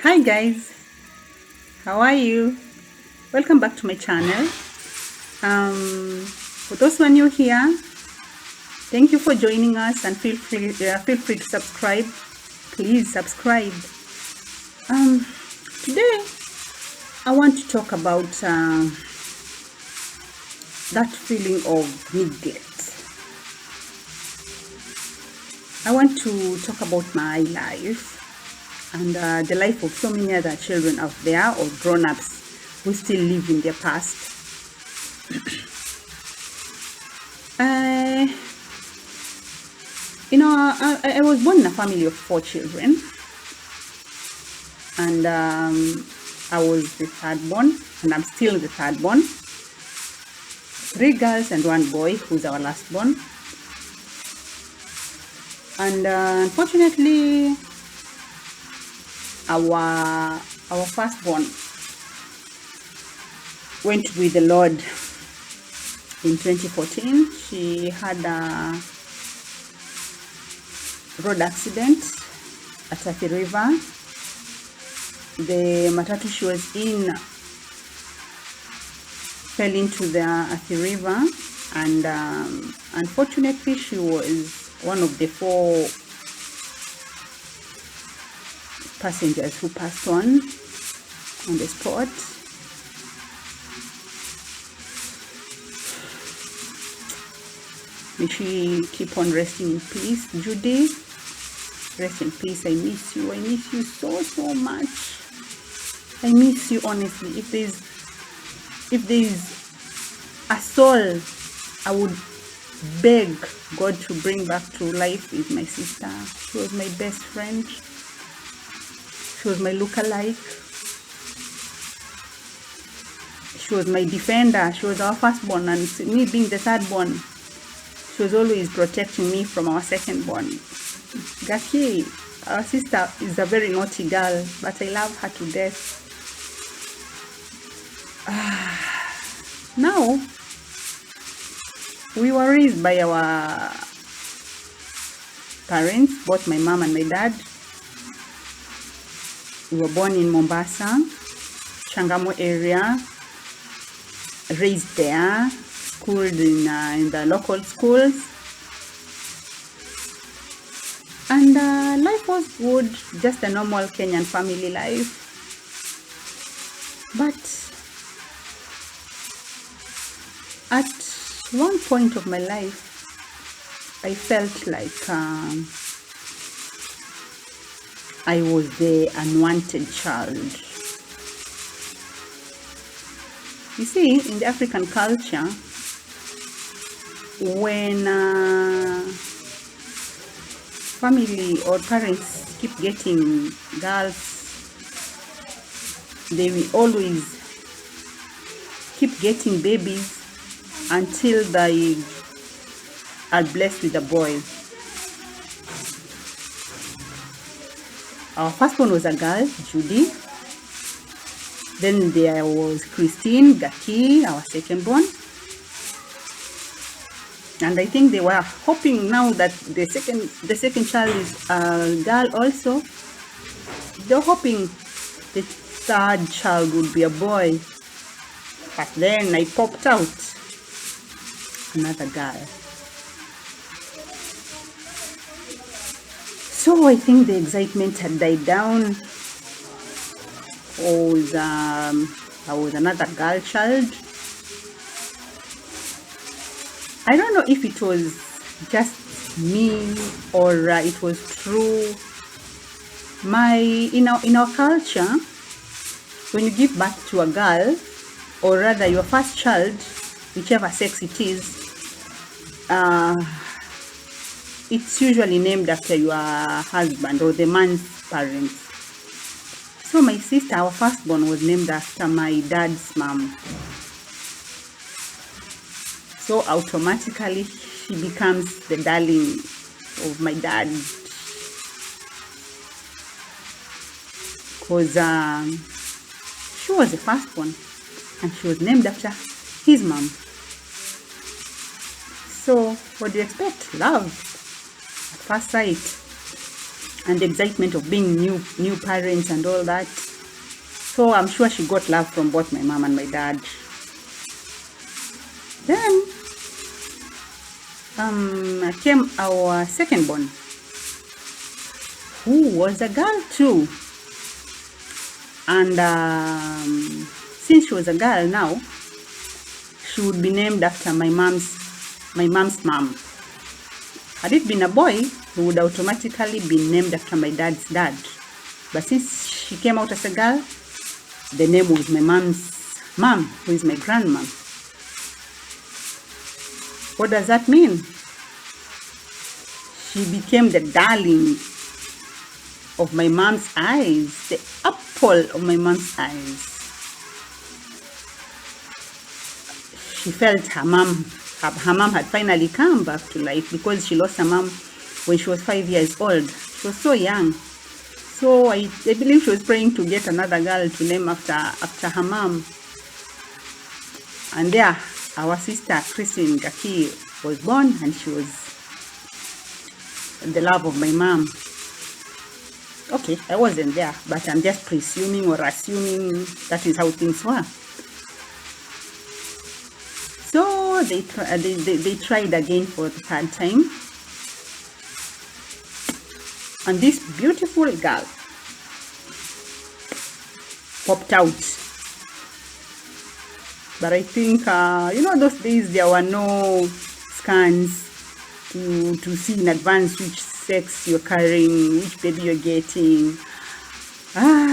Hi guys, how are you? Welcome back to my channel. For those who are new here, thank you for joining us and feel free to subscribe. Please subscribe. Today I want to talk about that feeling of neglect. I want to talk about my life and the life of so many other children out there or grown-ups who still live in their past. I was born in a family of 4 children, and I was the third born, and I'm still the third born. 3 girls and 1 boy, who's our last born. And unfortunately, our firstborn went with the Lord in 2014. She had a road accident at Athi River. The matatu she was in fell into the Athi River, and unfortunately she was one of the 4 passengers who passed on the spot. May she keep on resting in peace. Judy, rest in peace. I miss you. I miss you so much. I miss you, honestly. If there's a soul I would beg God to bring back to life, is my sister. She was my best friend. She was my lookalike. She was my defender. She was our firstborn, and me being the thirdborn, she was always protecting me from our secondborn. Gaki, our sister, is a very naughty girl, but I love her to death. Now, we were raised by our parents, both my mom and my dad. We were born in Mombasa, Changamwe area, raised there, schooled in the local schools, and life was good, just a normal Kenyan family life. But at one point of my life, I felt like I was the unwanted child. You see, in the African culture, when family or parents keep getting girls, they will always keep getting babies until they are blessed with a boy. Our first one was a girl, Judy. Then there was Christine, Gaki, our second born. And I think they were hoping now that the second child is a girl also. They're hoping the third child would be a boy. But then I popped out another girl. So I think the excitement had died down. I was another girl child. I don't know if it was just me or it was true. In our culture, when you give birth to a girl, or rather your first child, whichever sex it is, it's usually named after your husband or the man's parents. So my sister, our firstborn, was named after my dad's mom. So automatically she becomes the darling of my dad, because she was the firstborn and she was named after his mom. So what do you expect? Love at first sight. and the excitement of being new parents and all that. So I'm sure she got love from both my mom and my dad. Then came our second born, who was a girl too. And since she was a girl now, she would be named after my mom's mom. Had it been a boy, he would automatically be named after my dad's dad. But since she came out as a girl, the name was my mom's mom, who is my grandma. What does that mean? She became the darling of my mom's eyes, the apple of my mom's eyes. She felt her mom had finally come back to life, because she lost her mom when she was 5 years old. She was so young. So I believe she was praying to get another girl to name after her mom. And there, our sister Christine Gaki was born, and she was the love of my mom. Okay, I wasn't there, but I'm just presuming or assuming that is how things were. So they tried again for the third time, and this beautiful girl popped out. But I think those days there were no scans to see in advance which sex you're carrying, which baby you're getting.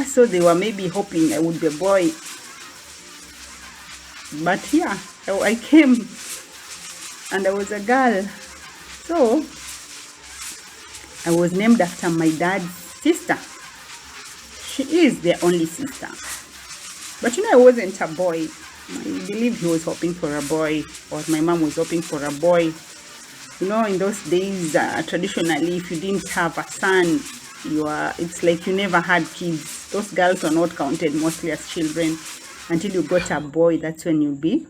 So they were maybe hoping I would be a boy. But yeah, I came and I was a girl. So I was named after my dad's sister. She is their only sister. But I wasn't a boy. I believe he was hoping for a boy, or my mom was hoping for a boy. In those days, traditionally, if you didn't have a son, it's like you never had kids. Those girls were not counted mostly as children until you got a boy. That's when you'll be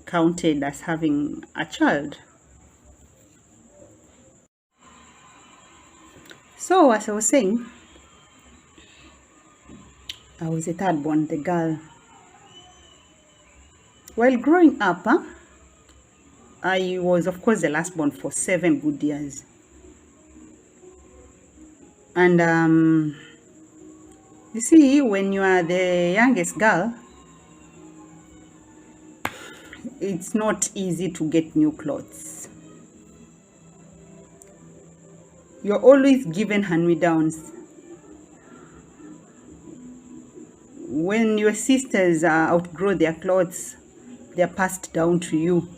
counted as having a child. So as I was saying, I was the third born, the girl. While growing up, I was, of course, the last born for 7 good years. And you see, when you are the youngest girl, it's not easy to get new clothes. You're always given hand-me-downs. When your sisters outgrow their clothes, they're passed down to you.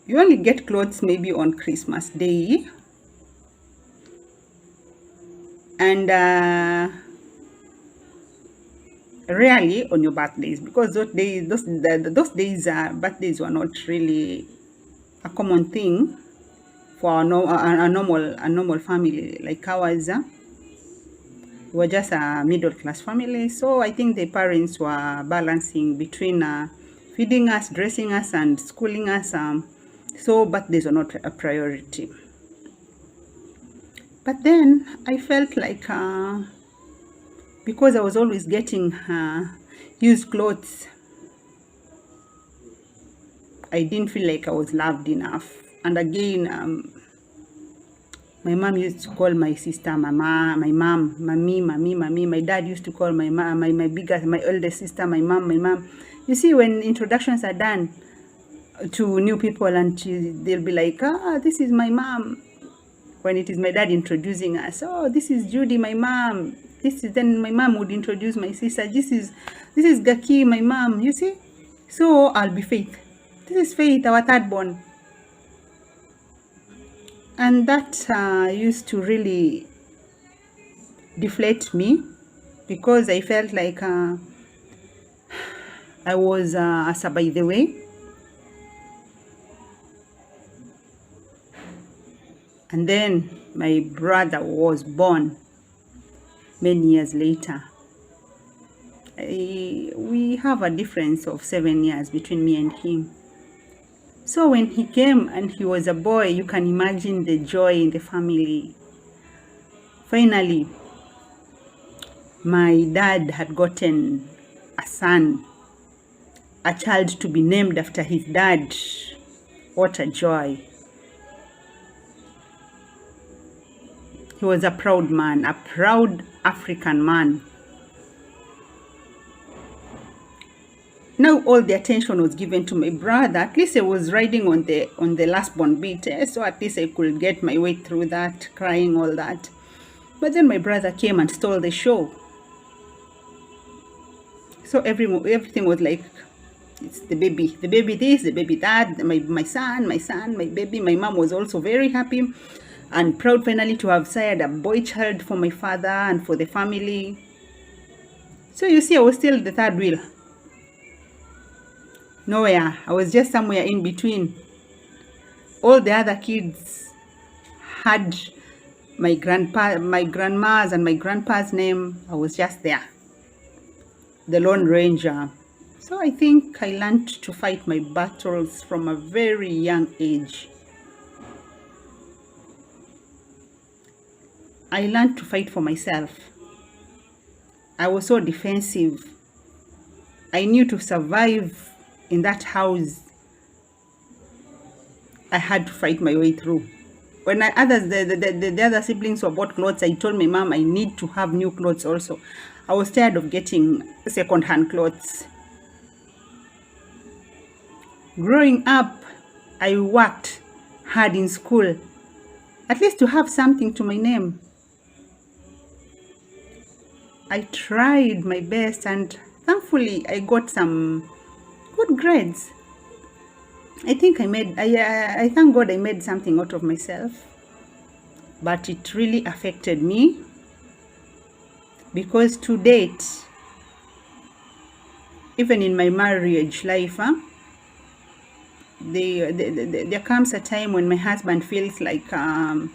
You only get clothes maybe on Christmas Day and rarely on your birthdays, because those days birthdays were not really a common thing for a normal family like ours. We were just a middle class family, so I think the parents were balancing between feeding us, dressing us, and schooling us. So birthdays were not a priority. But then I felt like because I was always getting used clothes, I didn't feel like I was loved enough. And again, my mom used to call my sister mama, my mom, mommy. My dad used to call my mom, my eldest sister, my mom. You see, when introductions are done to new people, and they'll be like, this is my mom. When it is my dad introducing us, this is Judy, my mom. Then my mom would introduce my sister. This is Gaki, my mom. You see, so I'll be Faith. This is Faith, our third born. And that used to really deflate me, because I felt like I was Asa by the way. And then my brother was born many years later. We have a difference of 7 years between me and him. So when he came and he was a boy, you can imagine the joy in the family. Finally, my dad had gotten a son, a child to be named after his dad. What a joy. He was a proud man, a proud African man. Now all the attention was given to my brother. At least I was riding on the last born bit, so at least I could get my way through that, crying, all that. But then my brother came and stole the show. So everything was like, it's the baby this, the baby that, my son, my baby. My mom was also very happy and proud finally to have sired a boy child for my father and for the family. So you see, I was still the third wheel. Nowhere. I was just somewhere in between. All the other kids had my grandma's and my grandpa's name. I was just there, the Lone Ranger. So I think I learned to fight my battles from a very young age. I learned to fight for myself. I was so defensive. I knew to survive in that house, I had to fight my way through. When the other siblings were bought clothes, I told my mom I need to have new clothes also. I was tired of getting second-hand clothes. Growing up, I worked hard in school, at least to have something to my name. I tried my best and thankfully I got some good grades. I think I thank God I made something out of myself, but it really affected me because to date, even in my marriage life, there comes a time when my husband feels like I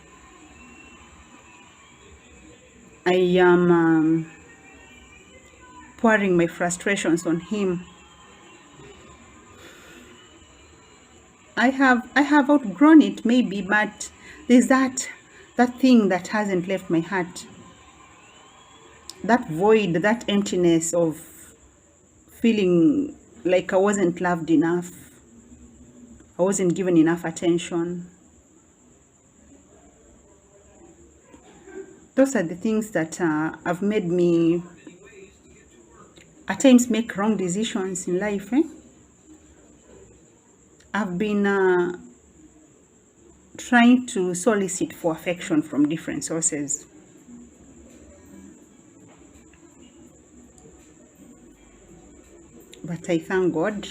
am pouring my frustrations on him. I have outgrown it maybe, but there's that thing that hasn't left my heart. That void, that emptiness of feeling like I wasn't loved enough. I wasn't given enough attention. Those are the things that have made me at times make wrong decisions in life. I've been trying to solicit for affection from different sources. But I thank God.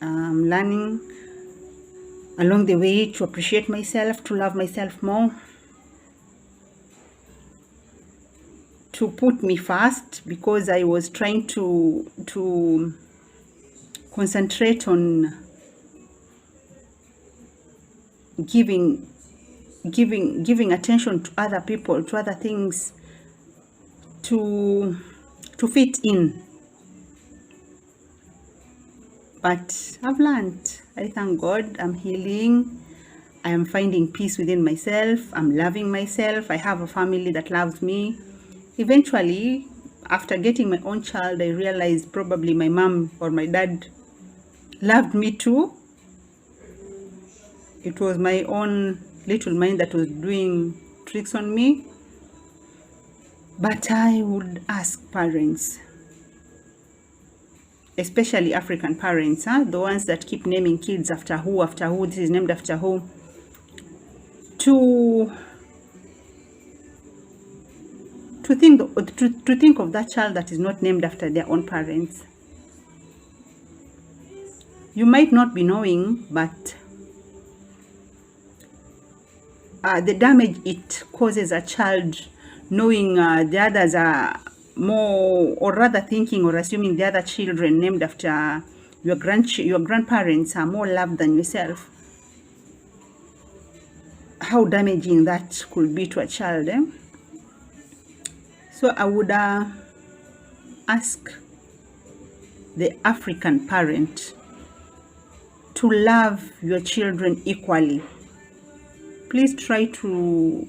I'm learning along the way to appreciate myself, to love myself more, to put me first, because I was trying to concentrate on giving attention to other people, to other things, to fit in. But I've learned. I thank God. I'm healing. I am finding peace within myself. I'm loving myself. I have a family that loves me. Eventually, after getting my own child, I realized probably my mom or my dad loved me too. It was my own little mind that was doing tricks on me. But I would ask parents, especially African parents, the ones that keep naming kids after who, this is named after who, to think of that child that is not named after their own parents. You might not be knowing, but the damage it causes a child knowing the others are more, or rather thinking or assuming the other children named after your grandparents are more loved than yourself. How damaging that could be to a child. So I would ask the African parent to love your children equally. Please try to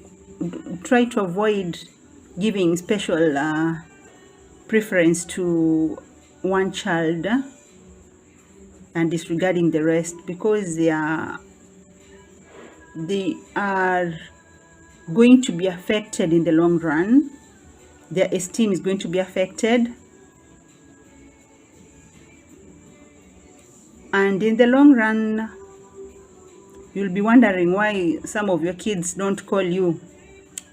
avoid giving special preference to one child and disregarding the rest, because they are going to be affected in the long run. Their esteem is going to be affected, and in the long run you'll be wondering why some of your kids don't call you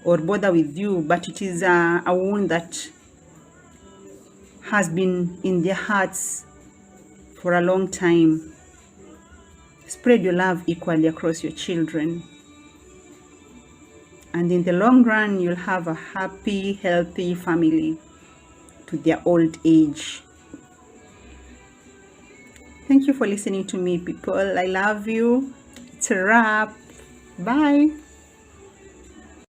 or bother with you, but it is a wound that has been in their hearts for a long time. Spread your love equally across your children, and in the long run you'll have a happy, healthy family to their old age. Thank you for listening to me, people. I love you. It's a wrap. Bye.